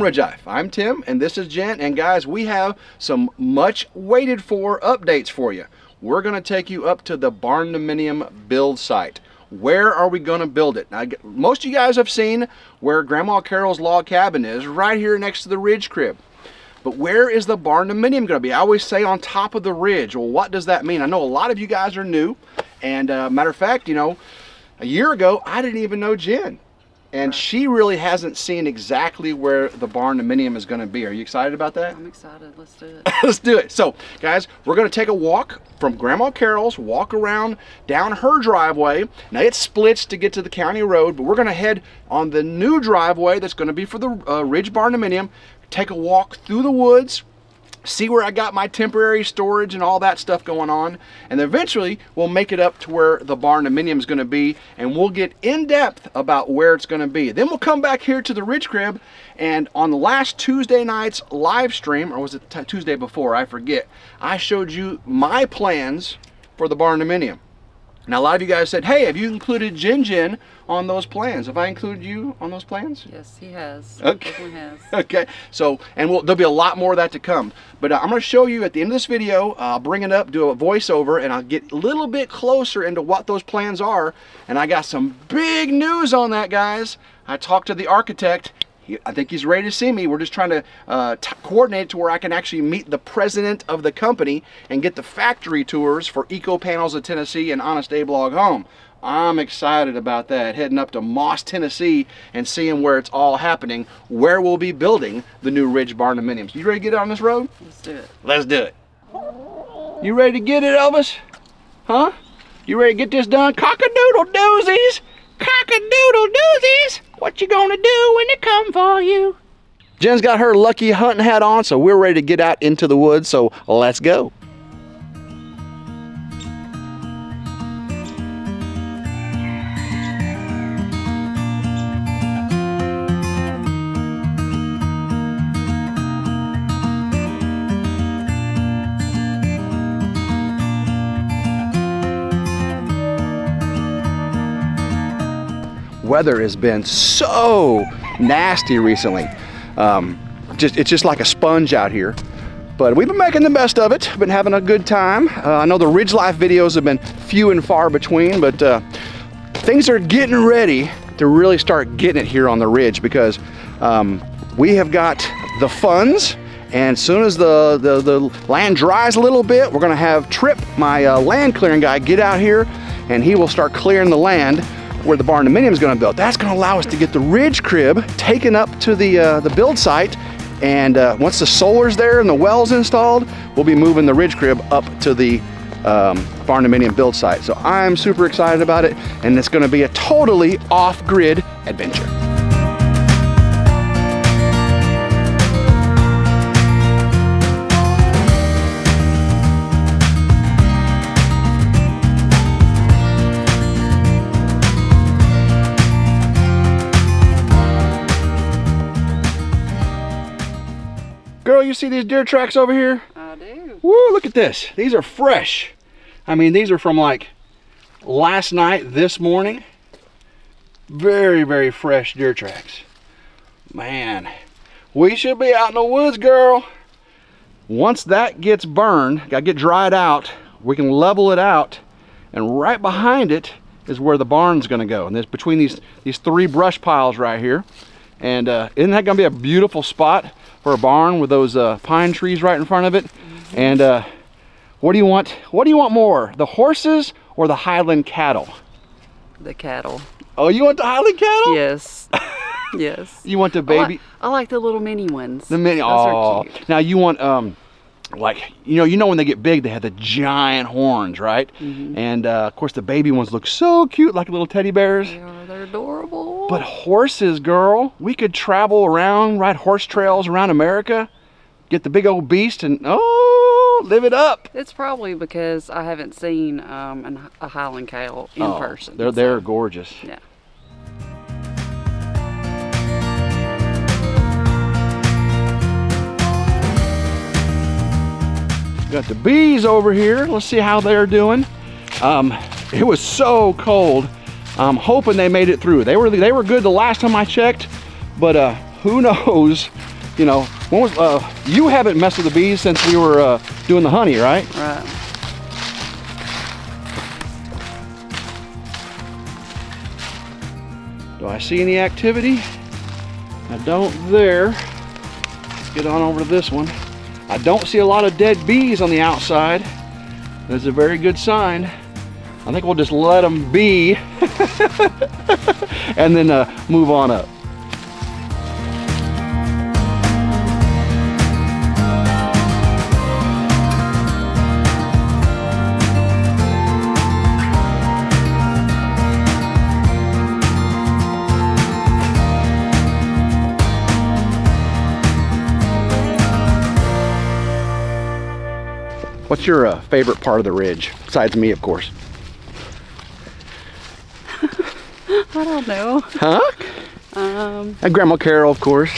RidgeLife. I'm Tim, and this is Jen, and guys, we have some much waited for updates for you. We're going to take you up to the Barndominium build site. Where are we going to build it? Now, most of you guys have seen where Grandma Carol's log cabin is, right here next to the ridge crib. But where is the Barndominium going to be? I always say on top of the ridge. Well, what does that mean? I know a lot of you guys are new, and matter of fact, you know, a year ago, I didn't even know Jen. And she really hasn't seen exactly where the Barndominium is going to be. Are you excited about that? I'm excited. Let's do it. Let's do it. So, guys, we're going to take a walk from Grandma Carol's, walk around down her driveway. Now, it splits to get to the county road, but we're going to head on the new driveway that's going to be for the Ridge Barndominium, take a walk through the woods, see where I got my temporary storage and all that stuff going on, and eventually we'll make it up to where the Barndominium is going to be, and we'll get in depth about where it's going to be. Then we'll come back here to the ridge crib, and on the last Tuesday night's live stream, or was it Tuesday before, I forget, I showed you my plans for the Barndominium. Now, a lot of you guys said, hey, have you included Jen on those plans? Have I included you on those plans? Yes, he has. Okay. Definitely has. Okay. So, and there'll be a lot more of that to come. But I'm going to show you at the end of this video, I'll bring it up, do a voiceover, and I'll get a little bit closer into what those plans are. And I got some big news on that, guys. I talked to the architect. I think he's ready to see me. We're just trying to coordinate to where I can actually meet the president of the company and get the factory tours for Eco Panels of Tennessee and Honest Abe Log Home. I'm excited about that, heading up to Moss, Tennessee and seeing where it's all happening, where we'll be building the new Ridge Barndominiums. You ready to get on this road? Let's do it. Let's do it. You ready to get it, Elvis? Huh? You ready to get this done? Cock-a-doodle doozies! Cock-a-doodle doozies! What you gonna do when they come for you? Jen's got her lucky hunting hat on, so we're ready to get out into the woods, so let's go. Weather has been so nasty recently. It's just like a sponge out here. But we've been making the best of it. Been having a good time. I know the RidgeLife videos have been few and far between, but things are getting ready to really start getting it here on the ridge, because we have got the funds, and as soon as the land dries a little bit, we're gonna have Trip, my land clearing guy, get out here, and he will start clearing the land where the Barndominium is going to build. That's going to allow us to get the ridge crib taken up to the build site, and once the solar's there and the well's installed, we'll be moving the ridge crib up to the Barndominium build site. So I'm super excited about it, and it's going to be a totally off-grid adventure. Girl, you see these deer tracks over here? I do. Woo, look at this. These are fresh. I mean, these are from like last night, this morning. Very, very fresh deer tracks. Man, we should be out in the woods, girl. Once that gets burned, gotta get dried out, we can level it out, and right behind it is where the barn's gonna go. And there's between these three brush piles right here. And isn't that gonna be a beautiful spot for a barn with those pine trees right in front of it? Mm-hmm. And what do you want? What do you want more, the horses or the Highland cattle? The cattle. Oh, you want the Highland cattle? Yes. Yes. You want the baby? I like the little mini ones. The mini. Those are cute. Now you want like you know when they get big, they have the giant horns, right? Mm-hmm. And of course the baby ones look so cute, like little teddy bears. They are. They're adorable. But horses, girl, we could travel around, ride horse trails around America, get the big old beast, and live it up. It's probably because I haven't seen a Highland cow in person. They're gorgeous. Yeah. Got the bees over here. Let's see how they're doing. It was so cold. I'm hoping they made it through. They were good the last time I checked, but who knows, you know, when was, you haven't messed with the bees since we were doing the honey, right? Right. Do I see any activity? I don't there. Let's get on over to this one. I don't see a lot of dead bees on the outside. That's a very good sign. I think we'll just let them be and then move on up. What's your favorite part of the ridge, besides me, of course? I don't know. Huh? And Grandma Carol, of course.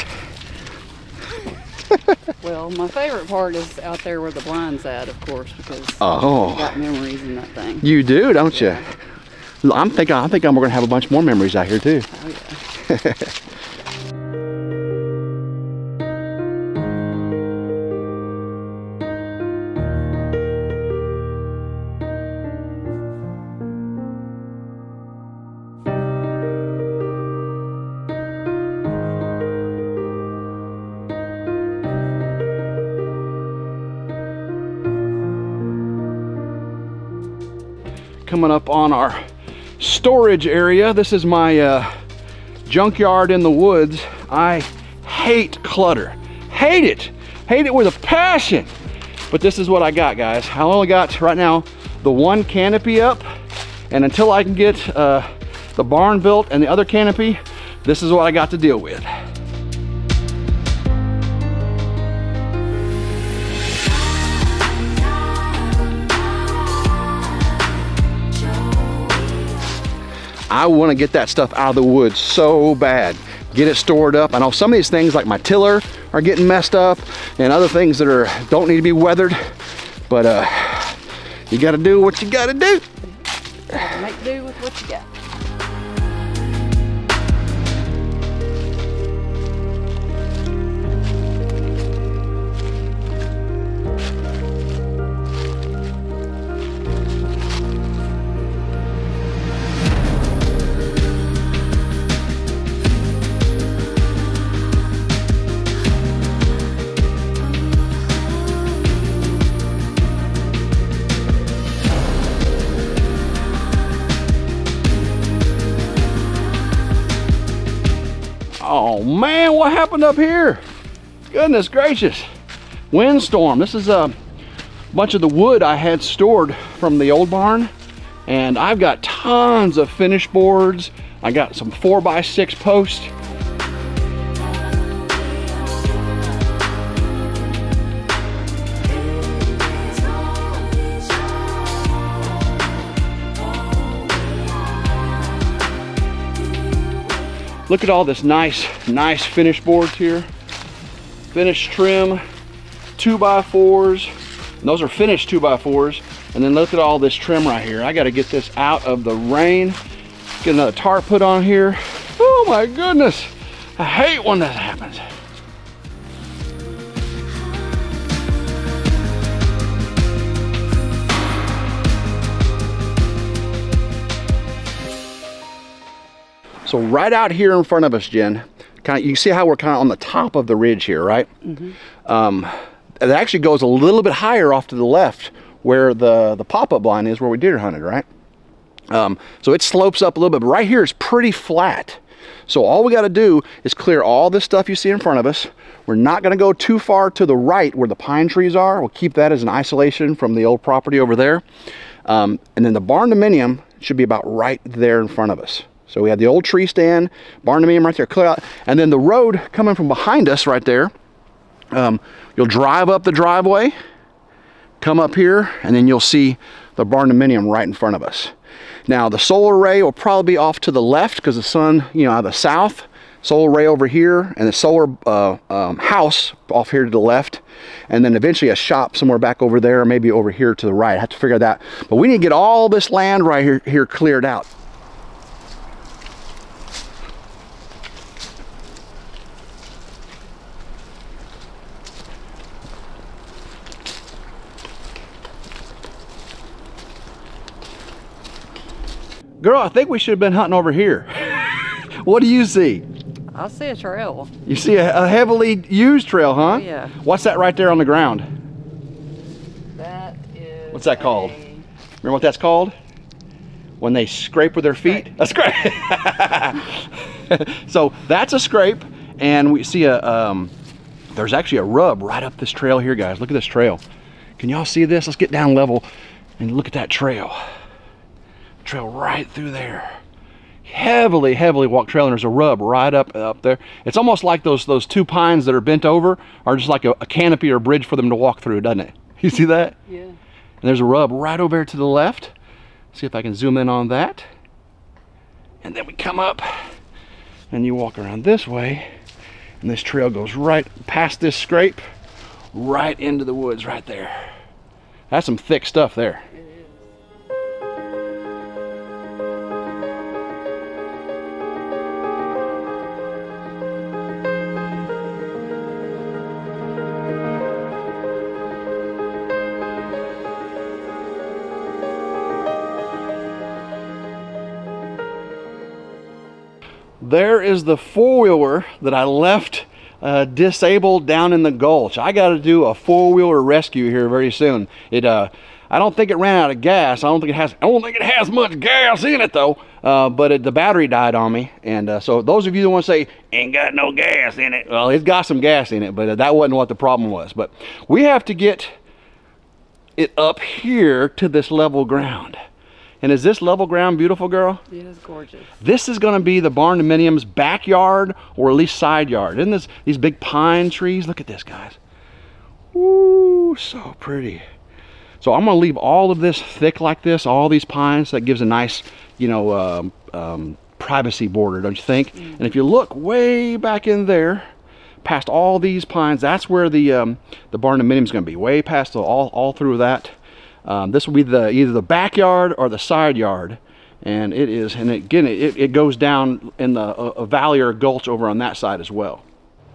Well, my favorite part is out there where the blind's at, of course, because oh, I've got memories in that thing. You do, don't you? I think we're gonna have a bunch more memories out here too. Oh yeah. Coming up on our storage area. This is my junkyard in the woods. I hate clutter. Hate it. Hate it with a passion. But this is what I got, guys. I only got right now the one canopy up, and until I can get the barn built and the other canopy, this is what I got to deal with. I want to get that stuff out of the woods so bad. Get it stored up. I know some of these things like my tiller are getting messed up and other things that don't need to be weathered, but you got to do what you got to do. Make do with what you got. Oh man, what happened up here? Goodness gracious. Windstorm. This is a bunch of the wood I had stored from the old barn, and I've got tons of finished boards. I got some 4x6 posts. Look at all this nice finished boards here. Finished trim, 2x4s. And those are finished 2x4s. And then look at all this trim right here. I gotta get this out of the rain. Get another tarp put on here. Oh my goodness. I hate when that happens. So right out here in front of us, Jen, you see how we're kind of on the top of the ridge here, right? Mm-hmm. It actually goes a little bit higher off to the left where the pop-up blind is, where we deer hunted, right? So it slopes up a little bit, but right here is pretty flat. So all we got to do is clear all this stuff you see in front of us. We're not going to go too far to the right where the pine trees are. We'll keep that as an isolation from the old property over there. And then the Barndominium should be about right there in front of us. So we have the old tree stand, Barndominium right there, clear out, and then the road coming from behind us right there. You'll drive up the driveway, come up here, and then you'll see the Barndominium right in front of us. Now the solar array will probably be off to the left because the sun, you know, out of the south. Solar array over here, and the solar house off here to the left, and then eventually a shop somewhere back over there, or maybe over here to the right. I have to figure that. But we need to get all this land right here cleared out. Girl, I think we should have been hunting over here. What do you see? I see a trail. You see a heavily used trail, huh? Oh, yeah. What's that right there on the ground? That is. What's that called? Remember what that's called? When they scrape with their feet? A scrape. So that's a scrape, and we see there's actually a rub right up this trail here, guys. Look at this trail. Can y'all see this? Let's get down level and look at that trail. Trail right through there. Heavily walked trail, and there's a rub right up there. It's almost like those two pines that are bent over are just like a canopy or bridge for them to walk through, doesn't it? You see that? Yeah. And there's a rub right over to the left. See if I can zoom in on that. And then we come up and you walk around this way, and this trail goes right past this scrape, right into the woods right there. That's some thick stuff there. There is the four-wheeler that I left disabled down in the gulch. I got to do a four-wheeler rescue here very soon. I don't think it ran out of gas. I don't think it has much gas in it though. But the battery died on me, and so those of you that want to say ain't got no gas in it, well, it's got some gas in it, but that wasn't what the problem was. But we have to get it up here to this level ground. And is this level ground beautiful, girl? It is gorgeous. This is going to be the Barndominium's backyard, or at least side yard. Isn't this these big pine trees? Look at this, guys. Ooh, so pretty. So I'm going to leave all of this thick like this, all these pines. That gives a nice, you know, privacy border, don't you think? Mm-hmm. And if you look way back in there, past all these pines, that's where the Barndominium is going to be. Way past all through that. This will be either the backyard or the side yard, and it goes down in a valley or a gulch over on that side as well.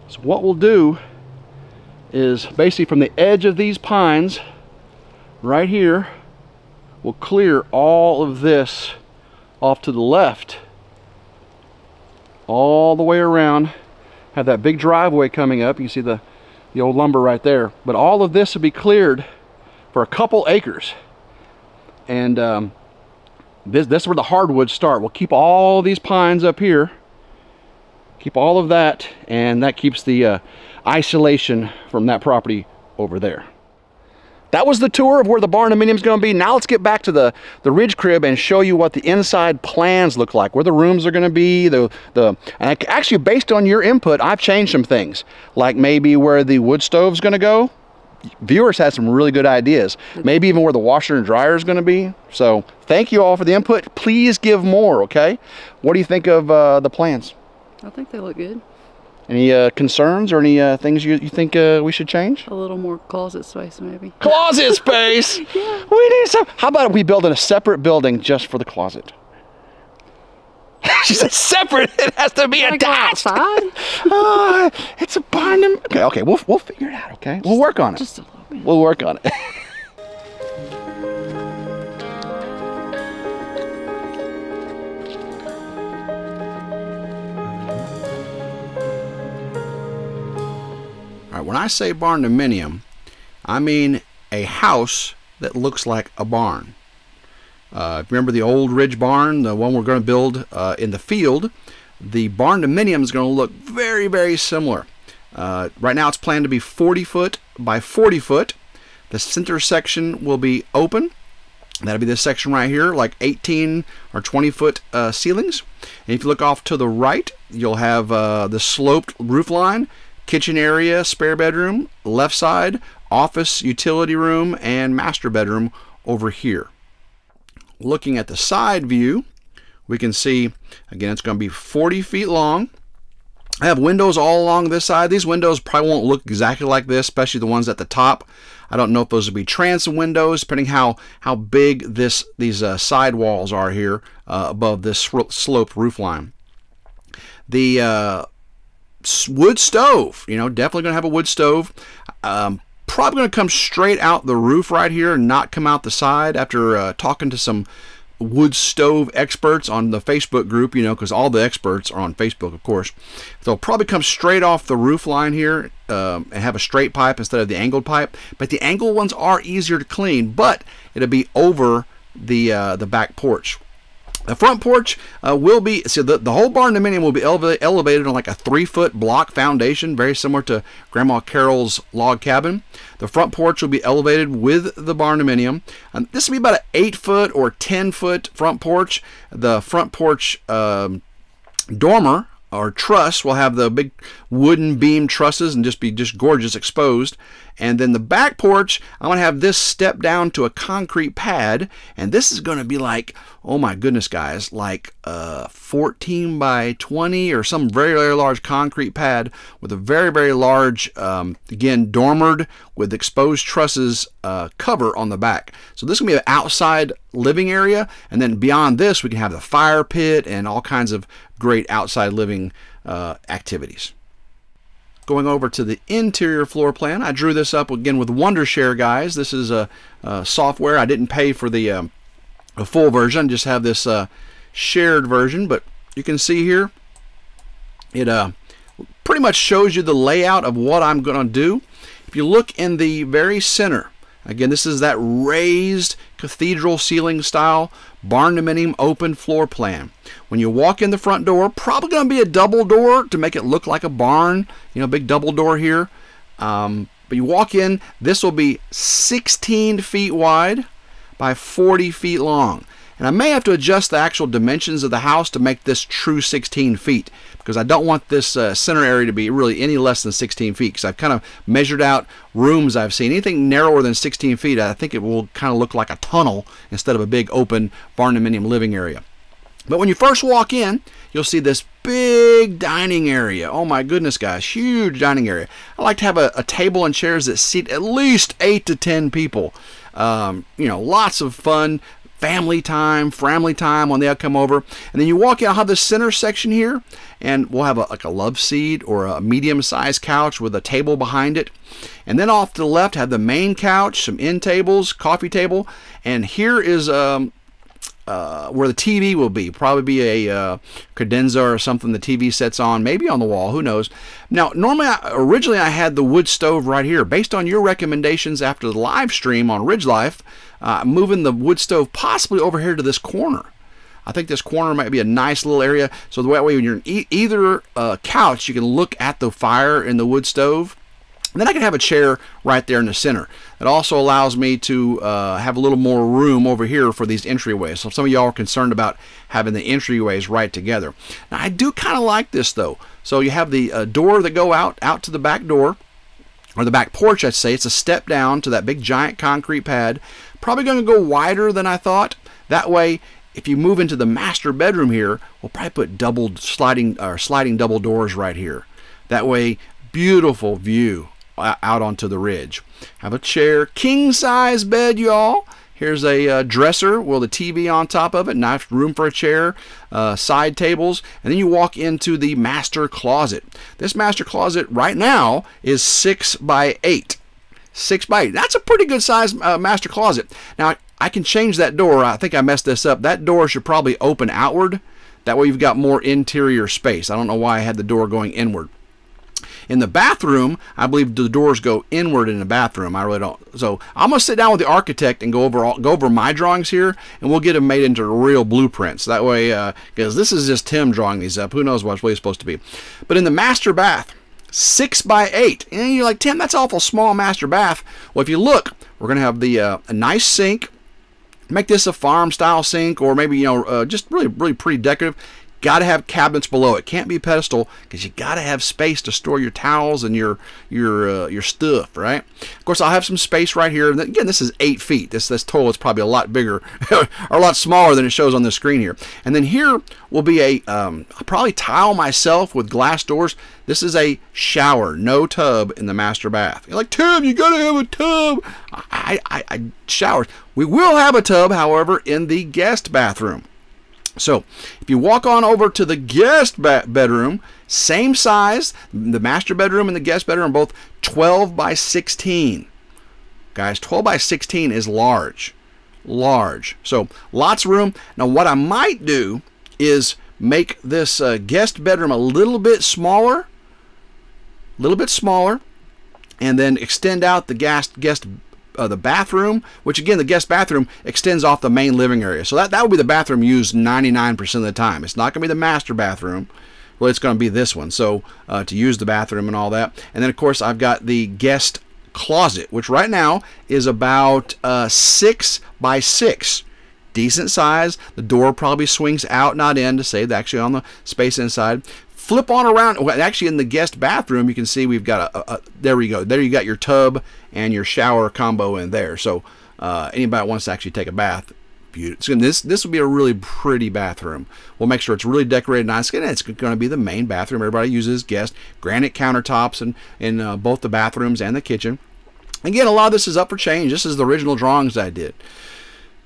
So what we'll do is basically from the edge of these pines right here, we'll clear all of this off to the left, all the way around. Have that big driveway coming up. You can see the old lumber right there, but all of this will be cleared for a couple acres, and this is where the hardwoods start. We'll keep all these pines up here, keep all of that, and that keeps the isolation from that property over there. That was the tour of where the Barndominium is going to be. Now let's get back to the Ridge crib and show you what the inside plans look like, where the rooms are going to be. And actually, based on your input, I've changed some things, like maybe where the wood stove is going to go. Viewers had some really good ideas, maybe even where the washer and dryer is going to be. So thank you all for the input. Please give more, okay? What do you think of the plans? I think they look good. Any concerns or any things you think we should change? A little more closet space, maybe. Closet space? Yeah. We need some. How about we build in a separate building just for the closet? She said separate. It has to be attached. Outside? It's a barn. Okay. We'll figure it out. Okay. We'll work on it. Just a little bit. We'll work on it. All right. When I say Barndominium, I mean a house that looks like a barn. Remember the old Ridge barn, the one we're going to build in the field? The Barndominium is going to look very, very similar. Right now it's planned to be 40 foot by 40 foot. The center section will be open. That'll be this section right here, like 18 or 20 foot ceilings. And if you look off to the right, you'll have the sloped roof line, kitchen area, spare bedroom, left side, office, utility room, and master bedroom over here. Looking at the side view, we can see, again, it's going to be 40 feet long. I have windows all along this side. These windows probably won't look exactly like this, especially the ones at the top. I don't know if those will be transom windows, depending how big these side walls are here above this sloped roof line. The wood stove, definitely going to have a wood stove. Probably going to come straight out the roof right here and not come out the side. After talking to some wood stove experts on the Facebook group, you know, because all the experts are on Facebook, of course. They'll probably come straight off the roof line here and have a straight pipe instead of the angled pipe. But the angled ones are easier to clean, but it'll be over the back porch. The front porch will be, so the whole Barndominium will be elevated on like a 3-foot block foundation, very similar to Grandma Carol's log cabin. The front porch will be elevated with the Barndominium. This will be about an 8-foot or 10-foot front porch. The front porch dormer or truss will have the big wooden beam trusses and just be gorgeous exposed. And then the back porch, I'm going to have this step down to a concrete pad, and this is going to be like, oh my goodness guys, like 14 by 20 or some very, very large concrete pad with a very, very large, again, dormered with exposed trusses cover on the back. So this is going to be an outside living area, and then beyond this we can have the fire pit and all kinds of great outside living activities. Going over to the interior floor plan, I drew this up again with Wondershare, guys. This is a software. I didn't pay for the full version, just have this shared version, but you can see here it pretty much shows you the layout of what I'm going to do. If you look in the very center, again, this is that raised cathedral ceiling style Barndominium open floor plan. When you walk in the front door, probably going to be a double door to make it look like a barn, you know, big double door here. But you walk in, this will be 16 feet wide by 40 feet long. And I may have to adjust the actual dimensions of the house to make this true 16 feet because I don't want this center area to be really any less than 16 feet because I've kind of measured out rooms I've seen. Anything narrower than 16 feet, I think it will kind of look like a tunnel instead of a big open Barndominium living area. But when you first walk in, you'll see this big dining area. Oh my goodness, guys, huge dining area. I like to have a table and chairs that seat at least 8 to 10 people. You know, lots of fun. Family time when they come over. And then you walk in, I'll have the center section here, and we'll have like a love seat or a medium-sized couch with a table behind it. And then off to the left, have the main couch, some end tables, coffee table, and here is where the TV will be. Probably be a credenza or something the TV sets on, maybe on the wall, who knows. Now, normally, originally I had the wood stove right here. Based on your recommendations after the live stream on RidgeLife, moving the wood stove possibly over here to this corner. I think this corner might be a nice little area, so the way when you're in either couch, you can look at the fire in the wood stove. And then I can have a chair right there in the center. It also allows me to have a little more room over here for these entryways. So some of y'all are concerned about having the entryways right together. Now I do kind of like this though. So you have the door that go out to the back door, or the back porch, I'd say. It's a step down to that big giant concrete pad. Probably going to go wider than I thought. That way, if you move into the master bedroom here, we'll probably put sliding double doors right here. That way, beautiful view out onto the ridge. Have a chair, king size bed, y'all. Here's a dresser with the TV on top of it, nice room for a chair, side tables, and then you walk into the master closet. This master closet right now is 6 by 8. 6 by 8. That's a pretty good size master closet. Now I can change that door. I think I messed this up. That door should probably open outward. That way you've got more interior space. I don't know why I had the door going inward. In the bathroom, I believe the doors go inward in the bathroom. I really don't. So I'm going to sit down with the architect and go over my drawings here, and we'll get them made into real blueprints. That way, because this is just Tim drawing these up. Who knows what it's really supposed to be. But in the master bath, 6 by 8. And you're like, Tim, that's awful small master bath. Well, if you look, we're going to have the a nice sink. Make this a farm-style sink, or maybe, you know, just really pretty decorative. Got to have cabinets below it. Can't be a pedestal because you got to have space to store your towels and your stuff, right? Of course, I'll have some space right here. Again, this is 8 feet. This toilet's probably a lot bigger or a lot smaller than it shows on the screen here. And then here will be a I'll probably tile myself with glass doors. This is a shower, no tub in the master bath. You're like, Tim, you got to have a tub. I shower. We will have a tub, however, in the guest bathroom. So if you walk on over to the guest bedroom, same size, the master bedroom and the guest bedroom are both 12 by 16. Guys, 12 by 16 is large. large. So lots of room. Now what I might do is make this guest bedroom a little bit smaller, and then extend out the the bathroom, which again, the guest bathroom extends off the main living area. So that would be the bathroom used 99% of the time. It's not going to be the master bathroom. Well, it's going to be this one. So to use the bathroom and all that. And then of course I've got the guest closet, which right now is about 6 by 6. Decent size. The door probably swings out, not in, to save actually on the space inside. Flip on around. Well, actually, in the guest bathroom, you can see we've got there we go. There you got your tub and your shower combo in there. So anybody that wants to actually take a bath, beautiful. This will be a really pretty bathroom. We'll make sure it's really decorated nice. And it's going to be the main bathroom everybody uses. Guest granite countertops in both the bathrooms and the kitchen. Again, a lot of this is up for change. This is the original drawings I did.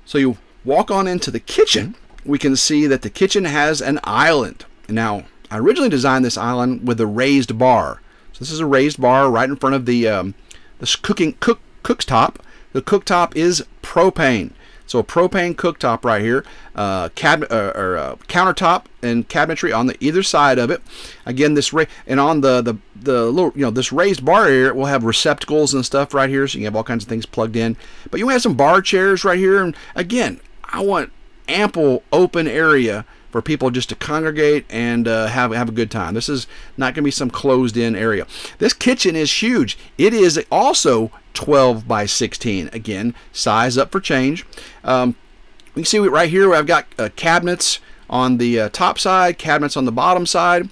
So you walk on into the kitchen. We can see that the kitchen has an island. Now, I originally designed this island with a raised bar. So this is a raised bar right in front of the cooktop. The cooktop is propane. So a propane cooktop right here, countertop and cabinetry on the either side of it. Again, and on the little, this raised bar area will have receptacles and stuff right here, so you can have all kinds of things plugged in. But you have some bar chairs right here, and again, I want ample open area for people just to congregate and have a good time. This is not going to be some closed-in area. This kitchen is huge. It is also 12 by 16. Again, size up for change. You can see right here where I've got cabinets on the top side, cabinets on the bottom side.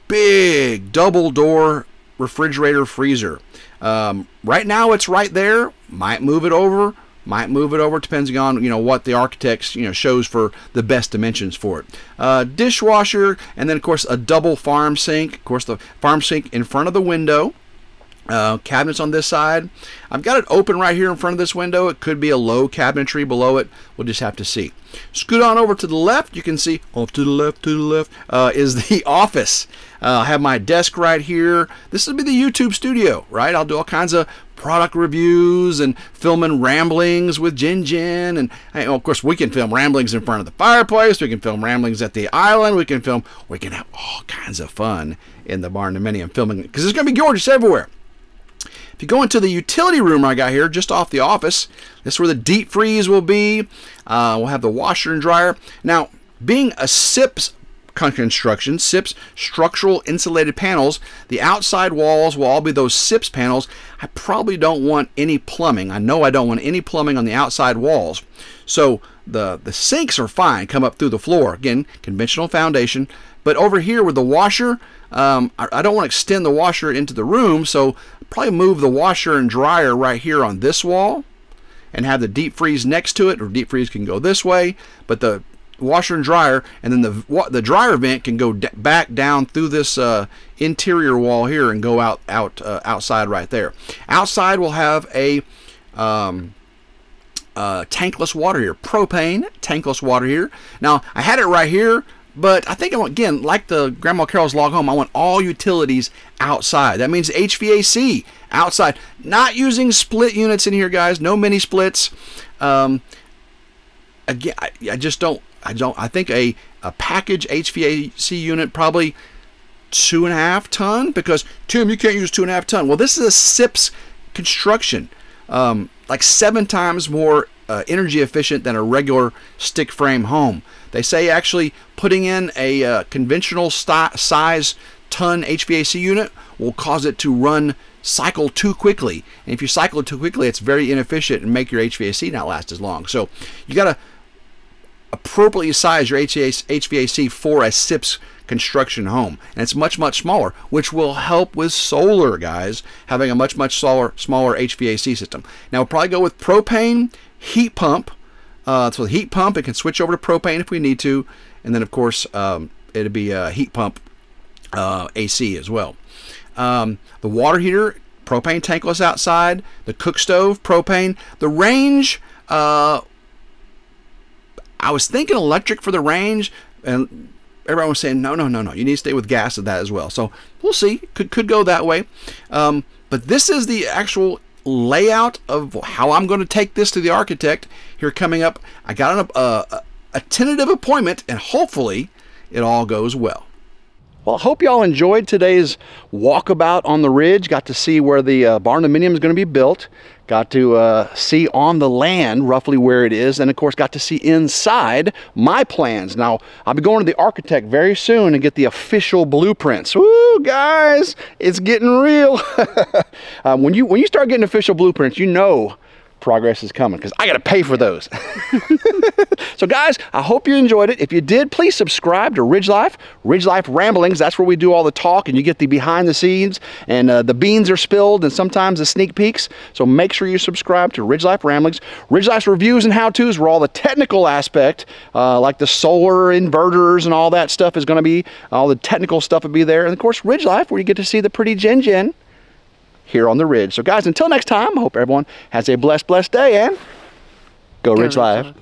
Big double door refrigerator freezer. Right now it's right there. Might move it over. Depending on what the architect shows for the best dimensions for it. Dishwasher, and then of course a double farm sink. Of course the farm sink in front of the window. Cabinets on this side. I've got it open right here in front of this window. It could be a low cabinetry below it. We'll just have to see. Scoot on over to the left. You can see off to the left is the office. I have my desk right here. This will be the YouTube studio, right? I'll do all kinds of product reviews and filming ramblings with Jin, and of course we can film ramblings in front of the fireplace. We can film ramblings at the island. We can have all kinds of fun in the Barndominium filming, because it's going to be gorgeous everywhere. If you go into the utility room I got here, just off the office, this is where the deep freeze will be. We'll have the washer and dryer. Now, being a SIPS construction, SIPS structural insulated panels, the outside walls will all be those SIPS panels. I probably don't want any plumbing. I know I don't want any plumbing on the outside walls. So the sinks are fine, come up through the floor. Again, conventional foundation. But over here with the washer, I don't want to extend the washer into the room, so probably move the washer and dryer right here on this wall and have the deep freeze next to it, or deep freeze can go this way, but the washer and dryer, and then the dryer vent can go back down through this interior wall here and go outside right there. Outside we'll have a tankless water here, propane tankless water here. Now I had it right here, but I think, again, like the Grandma Carol's log home, I want all utilities outside. That means HVAC outside. Not using split units in here, guys. No mini splits. Again, I just don't. I think a package HVAC unit, probably 2.5 ton, because Tim, you can't use 2.5 ton. Well, this is a SIPS construction, like 7 times more energy efficient than a regular stick frame home. They say actually putting in a conventional size ton HVAC unit will cause it to cycle too quickly. And if you cycle it too quickly, it's very inefficient and make your HVAC not last as long. So you got to appropriately size your HVAC for a SIPS construction home. And it's much, much smaller, which will help with solar, guys, having a much, much smaller HVAC system. Now we'll probably go with propane, heat pump. So the heat pump, it can switch over to propane if we need to, and then of course it'll be a heat pump AC as well. The water heater, propane tankless outside. The cook stove, propane. The range, I was thinking electric for the range, and everyone was saying no, you need to stay with gas of that as well. So we'll see, could go that way. But this is the actual layout of how I'm going to take this to the architect. here coming up. I got a tentative appointment, and hopefully it all goes well. Well, I hope y'all enjoyed today's walkabout on the ridge. Got to see where the Barndominium is going to be built. Got to see on the land roughly where it is, and of course got to see inside my plans. Now, I'll be going to the architect very soon and get the official blueprints. Woo, guys, it's getting real. When you start getting official blueprints, you know progress is coming, because I got to pay for those. So guys, I hope you enjoyed it. If you did, please subscribe to RidgeLife Ramblings. That's where we do all the talk, and you get the behind the scenes, and the beans are spilled, and sometimes the sneak peeks. So make sure you subscribe to RidgeLife Ramblings. RidgeLife's reviews and how-tos, where all the technical aspect, like the solar inverters and all that stuff is going to be, all the technical stuff will be there. And of course, RidgeLife, where you get to see the pretty Jen here on the ridge. So guys, until next time, I hope everyone has a blessed day, and go RidgeLife.